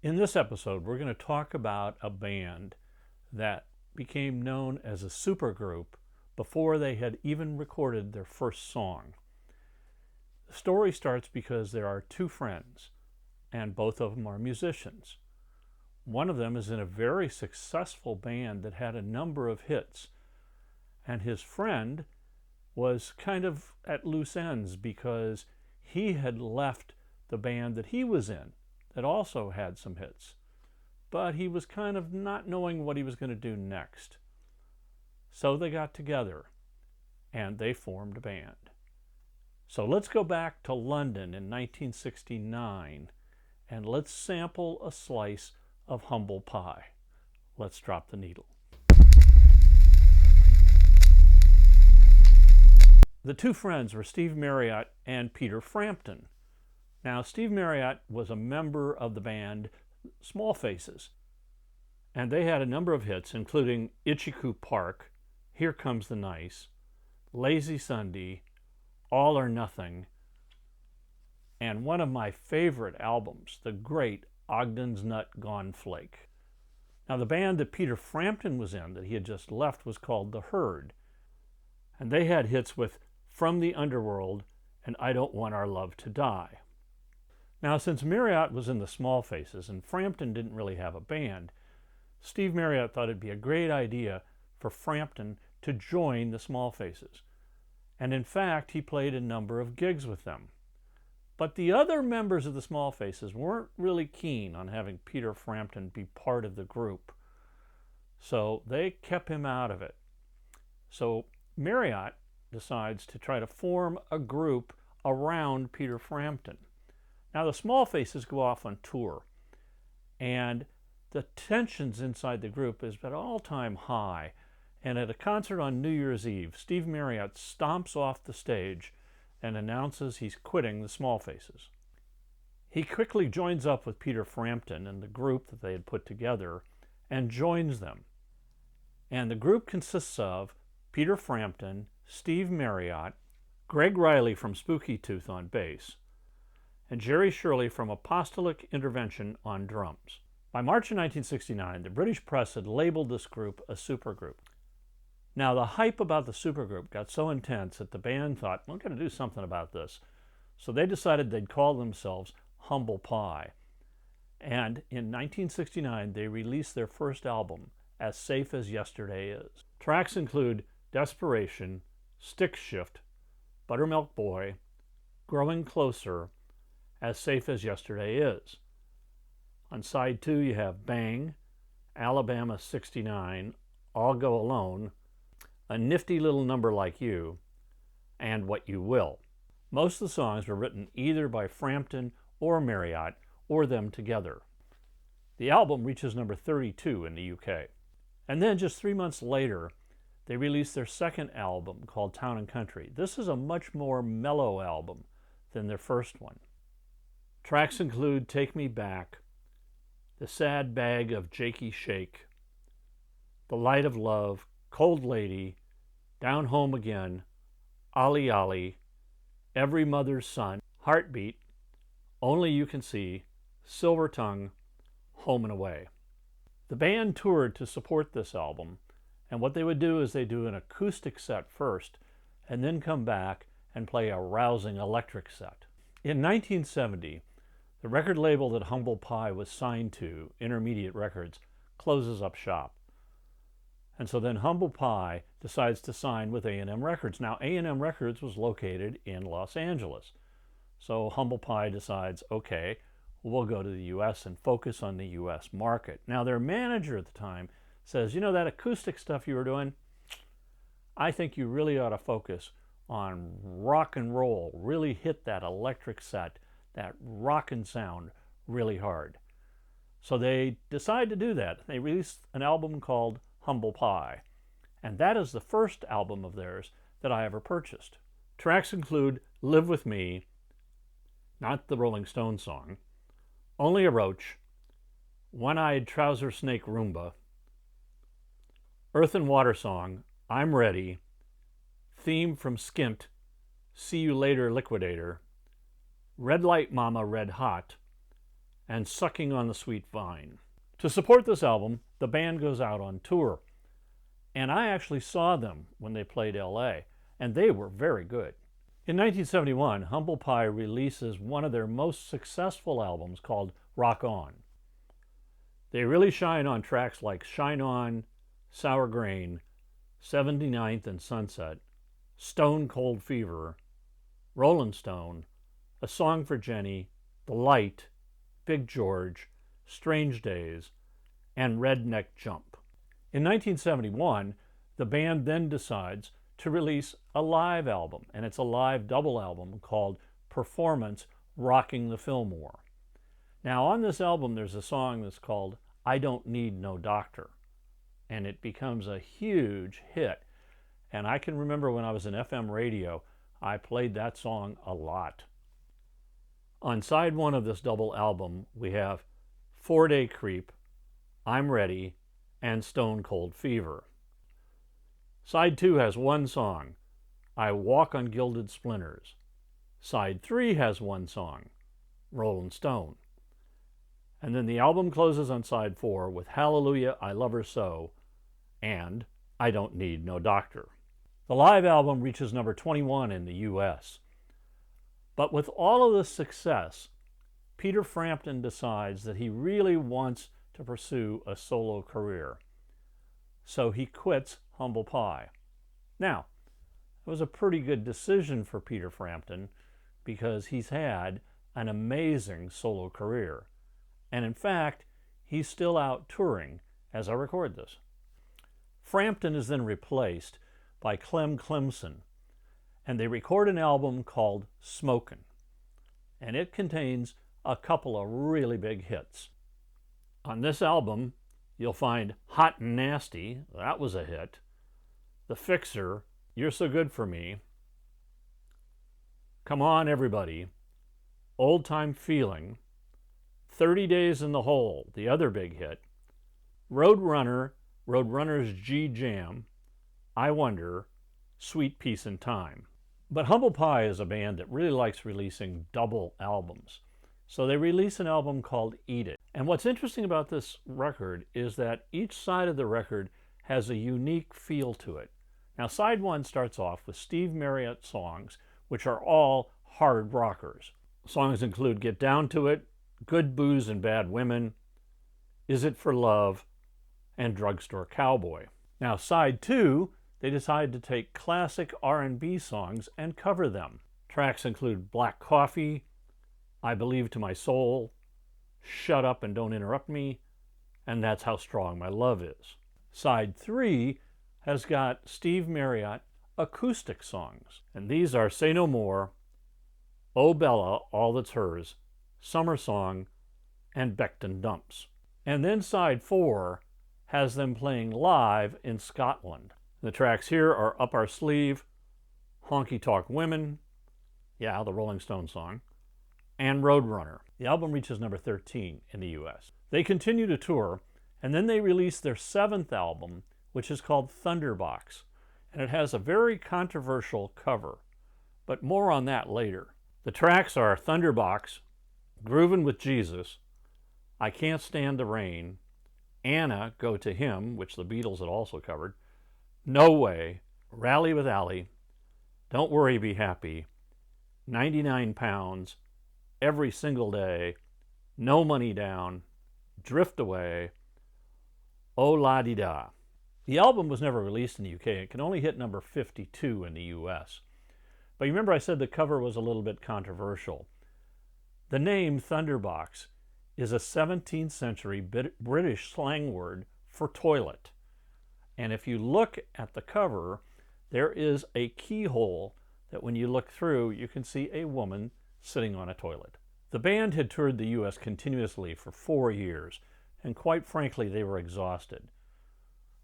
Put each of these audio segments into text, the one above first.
In this episode, we're going to talk about a band that became known as a supergroup before they had even recorded their first song. The story starts because there are two friends, and both of them are musicians. One of them is in a very successful band that had a number of hits, and his friend was kind of at loose ends because he had left the band that he was in that also had some hits, but he was kind of not knowing what he was going to do next. So they got together and they formed a band. So let's go back to London in 1969 and let's sample a slice of humble pie. Let's drop the needle. The two friends were Steve Marriott and Peter Frampton. Now, Steve Marriott was a member of the band Small Faces, and they had a number of hits, including Itchycoo Park, Here Comes the Nice, Lazy Sunday, All or Nothing, and one of my favorite albums, the great Ogden's Nut Gone Flake. Now, the band that Peter Frampton was in, that he had just left, was called The Herd, and they had hits with From the Underworld and I Don't Want Our Love to Die. Now, since Marriott was in the Small Faces and Frampton didn't really have a band, Steve Marriott thought it'd be a great idea for Frampton to join the Small Faces. And in fact, he played a number of gigs with them. But the other members of the Small Faces weren't really keen on having Peter Frampton be part of the group. So they kept him out of it. So Marriott decides to try to form a group around Peter Frampton. Now, the Small Faces go off on tour, and the tensions inside the group is at all-time high. And at a concert on New Year's Eve, Steve Marriott stomps off the stage and announces he's quitting the Small Faces. He quickly joins up with Peter Frampton and the group that they had put together and joins them. And the group consists of Peter Frampton, Steve Marriott, Greg Riley from Spooky Tooth on bass, and Jerry Shirley from Apostolic Intervention on drums. By March of 1969, the British press had labeled this group a supergroup. Now, the hype about the supergroup got so intense that the band thought, we're going to do something about this. So they decided they'd call themselves Humble Pie. And in 1969, they released their first album, As Safe as Yesterday Is. Tracks include Desperation, Stick Shift, Buttermilk Boy, Growing Closer, As Safe as Yesterday Is. On side 2, you have Bang, Alabama 69, I'll Go Alone, A Nifty Little Number Like You, and What You Will. Most of the songs were written either by Frampton or Marriott, or them together. The album reaches number 32 in the UK. And then just 3 months later, they released their second album called Town and Country. This is a much more mellow album than their first one. Tracks include Take Me Back, The Sad Bag of Jakey Shake, The Light of Love, Cold Lady, Down Home Again, Ollie Ollie, Every Mother's Son, Heartbeat, Only You Can See, Silver Tongue, Home and Away. The band toured to support this album, and what they would do is they do an acoustic set first and then come back and play a rousing electric set. In 1970, the record label that Humble Pie was signed to, Intermediate Records, closes up shop. And so then Humble Pie decides to sign with A&M Records. Now, A&M Records was located in Los Angeles. So Humble Pie decides, okay, we'll go to the U.S. and focus on the U.S. market. Now, their manager at the time says, you know, that acoustic stuff you were doing, I think you really ought to focus on rock and roll, really hit that electric set, that rockin' sound really hard. So they decide to do that. They released an album called Humble Pie, and that is the first album of theirs that I ever purchased. Tracks include Live With Me, not the Rolling Stones song, Only a Roach, One-Eyed Trouser Snake Roomba, Earth and Water Song, I'm Ready, theme from Skint, See You Later Liquidator, Red Light Mama Red Hot, and Sucking on the Sweet Vine. To support this album, the band goes out on tour. And I actually saw them when they played LA, and they were very good. In 1971, Humble Pie releases one of their most successful albums called Rock On. They really shine on tracks like Shine On, Sour Grain, 79th and Sunset, Stone Cold Fever, Rollin' Stone, A Song for Jenny, The Light, Big George, Strange Days, and Redneck Jump. In 1971, the band then decides to release a live album, and it's a live double album called Performance Rocking the Fillmore. Now, on this album, there's a song that's called I Don't Need No Doctor, and it becomes a huge hit. And I can remember when I was in FM radio, I played that song a lot. On side one of this double album, we have 4-Day Creep, I'm Ready, and Stone Cold Fever. Side 2 has one song, I Walk on Gilded Splinters. Side 3 has one song, Rollin' Stone. And then the album closes on side 4 with Hallelujah, I Love Her So, and I Don't Need No Doctor. The live album reaches number 21 in the US. But with all of this success, Peter Frampton decides that he really wants to pursue a solo career. So he quits Humble Pie. Now, it was a pretty good decision for Peter Frampton because he's had an amazing solo career. And in fact, he's still out touring as I record this. Frampton is then replaced by Clem Clemson, and they record an album called Smokin', and it contains a couple of really big hits. On this album, you'll find Hot and Nasty, that was a hit, The Fixer, You're So Good For Me, Come On Everybody, Old Time Feeling, 30 Days in the Hole, the other big hit, Roadrunner, Roadrunner's G-Jam, I Wonder, Sweet Peace and Time. But Humble Pie is a band that really likes releasing double albums. So they release an album called Eat It. And what's interesting about this record is that each side of the record has a unique feel to it. Now, side 1 starts off with Steve Marriott songs, which are all hard rockers. Songs include Get Down to It, Good Booze and Bad Women, Is It for Love, and Drugstore Cowboy. Now, side 2, they decided to take classic R&B songs and cover them. Tracks include Black Coffee, I Believe to My Soul, Shut Up and Don't Interrupt Me, and That's How Strong My Love Is. Side 3 has got Steve Marriott acoustic songs, and these are Say No More, Oh Bella, All That's Hers, Summer Song, and Becton Dumps. And then side 4 has them playing live in Scotland. The tracks here are Up Our Sleeve, Honky Tonk Women, yeah, the Rolling Stones song, and Roadrunner. The album reaches number 13 in the US. They continue to tour, and then they release their 7th album, which is called Thunderbox, and it has a very controversial cover, but more on that later. The tracks are Thunderbox, Groovin' with Jesus, I Can't Stand the Rain, Anna, Go to Him, which the Beatles had also covered, No Way, Rally with Ally, Don't Worry, Be Happy, 99 Pounds, Every Single Day, No Money Down, Drift Away, Oh La Di Da. The album was never released in the UK. It can only hit number 52 in the US. But you remember I said the cover was a little bit controversial. The name Thunderbox is a 17th century British slang word for toilet. And if you look at the cover, there is a keyhole that when you look through, you can see a woman sitting on a toilet. The band had toured the US continuously for 4 years, and quite frankly, they were exhausted.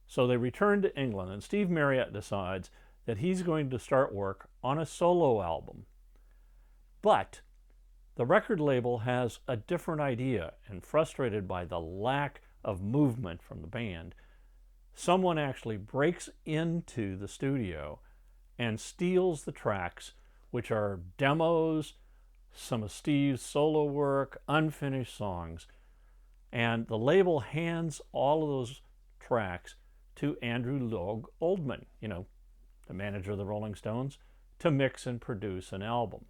So they returned to England, and Steve Marriott decides that he's going to start work on a solo album. But the record label has a different idea, and frustrated by the lack of movement from the band, someone actually breaks into the studio and steals the tracks, which are demos some of Steve's solo work, unfinished songs, and the label hands all of those tracks to Andrew Loog Oldham, the manager of the Rolling Stones, to mix and produce an album.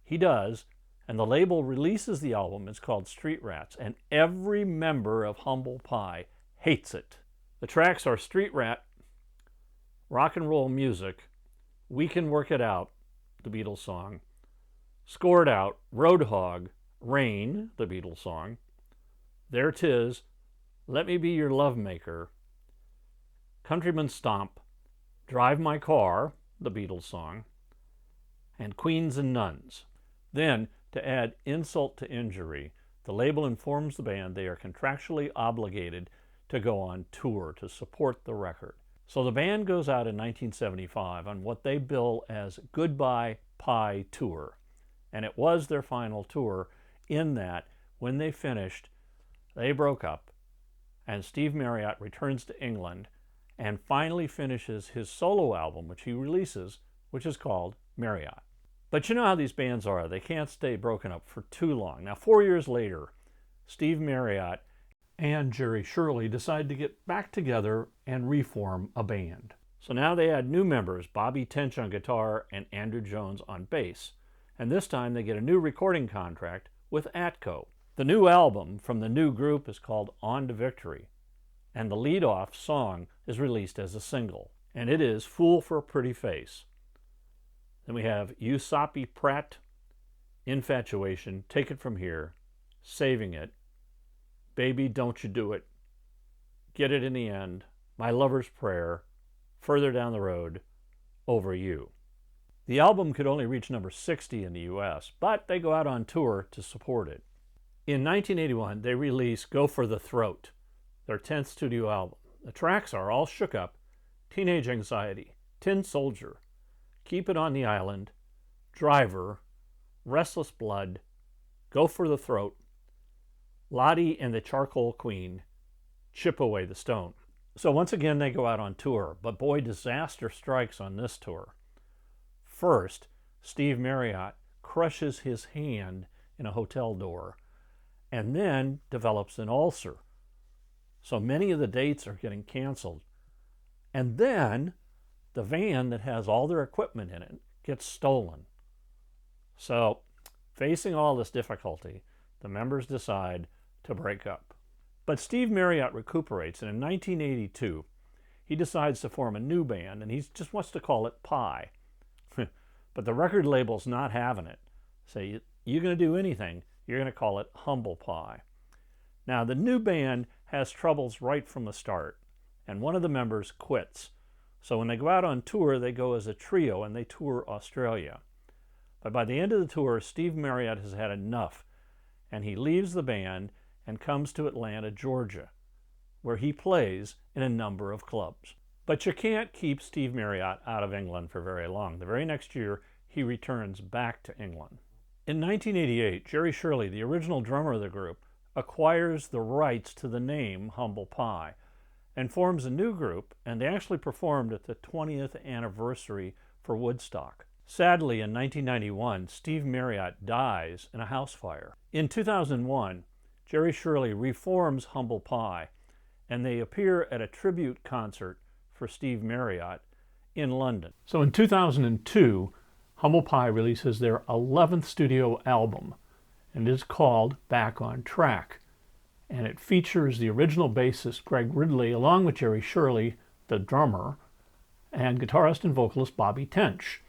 He does, and the label releases the album. It's called Street Rats, and every member of Humble Pie hates it. The tracks are Street Rat, Rock and Roll Music, We Can Work It Out, the Beatles song, Scored Out, Roadhog, Rain, the Beatles song, There 'Tis, Let Me Be Your Lovemaker, Countryman Stomp, Drive My Car, the Beatles song, and Queens and Nuns. Then, to add insult to injury, the label informs the band they are contractually obligated to go on tour to support the record. So the band goes out in 1975 on what they bill as Goodbye Pie Tour. And it was their final tour, in that when they finished, they broke up, and Steve Marriott returns to England and finally finishes his solo album, which he releases, which is called Marriott. But you know how these bands are. They can't stay broken up for too long. Now, 4 years later, Steve Marriott and Jerry Shirley decide to get back together and reform a band. So now they add new members, Bobby Tench on guitar and Andrew Jones on bass. And this time they get a new recording contract with Atco. The new album from the new group is called On to Victory, and the lead-off song is released as a single, and it is Fool for a Pretty Face. Then we have You Soppy Pratt, Infatuation, Take It From Here, Saving It, Baby Don't You Do It, Get It in the End, My Lover's Prayer, Further Down the Road, Over You. The album could only reach number 60 in the US, but they go out on tour to support it. In 1981, they release Go for the Throat, their 10th studio album. The tracks are All Shook Up, Teenage Anxiety, Tin Soldier, Keep It on the Island, Driver, Restless Blood, Go for the Throat, Lottie and the Charcoal Queen, Chip Away the Stone. So once again, they go out on tour, but boy, disaster strikes on this tour. First, Steve Marriott crushes his hand in a hotel door and then develops an ulcer. So many of the dates are getting canceled. And then the van that has all their equipment in it gets stolen. So, facing all this difficulty, the members decide to break up. But Steve Marriott recuperates, and in 1982, he decides to form a new band, and he just wants to call it Pie. But the record label's not having it. Say, you're going to do anything, you're going to call it Humble Pie. Now, the new band has troubles right from the start, and one of the members quits. So when they go out on tour, they go as a trio, and they tour Australia. But by the end of the tour, Steve Marriott has had enough, and he leaves the band and comes to Atlanta, Georgia, where he plays in a number of clubs. But you can't keep Steve Marriott out of England for very long. The very next year, he returns back to England. In 1988, Jerry Shirley, the original drummer of the group, acquires the rights to the name Humble Pie and forms a new group, and they actually performed at the 20th anniversary for Woodstock. Sadly, in 1991, Steve Marriott dies in a house fire. In 2001, Jerry Shirley reforms Humble Pie, and they appear at a tribute concert for Steve Marriott in London. So in 2002, Humble Pie releases their 11th studio album, and it is called Back on Track. And it features the original bassist Greg Ridley, along with Jerry Shirley, the drummer, and guitarist and vocalist Bobby Tench.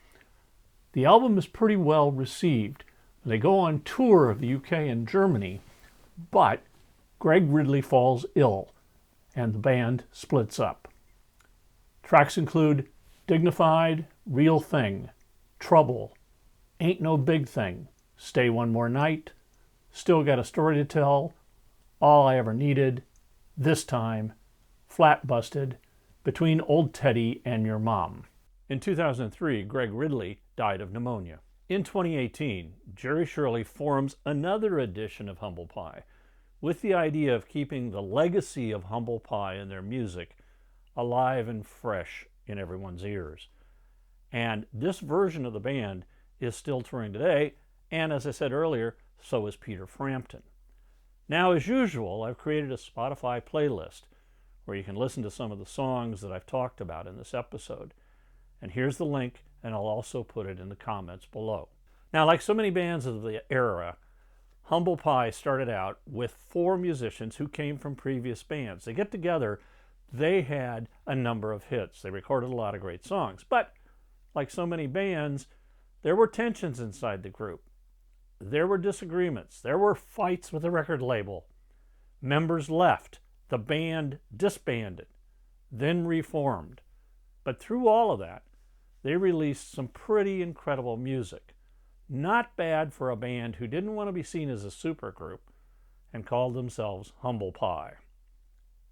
The album is pretty well received. They go on tour of the UK and Germany, but Greg Ridley falls ill, and the band splits up. Tracks include Dignified, Real Thing, Trouble, Ain't No Big Thing, Stay One More Night, Still Got a Story to Tell, All I Ever Needed, This Time, Flat Busted, Between Old Teddy and Your Mom. In 2003, Greg Ridley died of pneumonia. In 2018, Jerry Shirley forms another edition of Humble Pie with the idea of keeping the legacy of Humble Pie and their music alive and fresh in everyone's ears. And this version of the band is still touring today, And as I said earlier, so is Peter Frampton. Now, as usual, I've created a Spotify playlist where you can listen to some of the songs that I've talked about in this episode. And here's the link, and I'll also put it in the comments below. Now, like so many bands of the era, Humble Pie started out with 4 musicians who came from previous bands. They get together, they had a number of hits. They recorded a lot of great songs. But like so many bands, there were tensions inside the group. There were disagreements. There were fights with the record label. Members left. The band disbanded, then reformed. But through all of that, they released some pretty incredible music. Not bad for a band who didn't want to be seen as a supergroup and called themselves Humble Pie.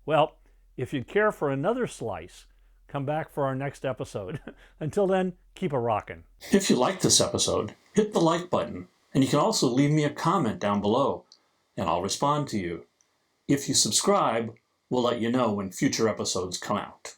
Well, if you'd care for another slice, come back for our next episode. Until then, keep a rockin'. If you liked this episode, hit the like button, and you can also leave me a comment down below, and I'll respond to you. If you subscribe, we'll let you know when future episodes come out.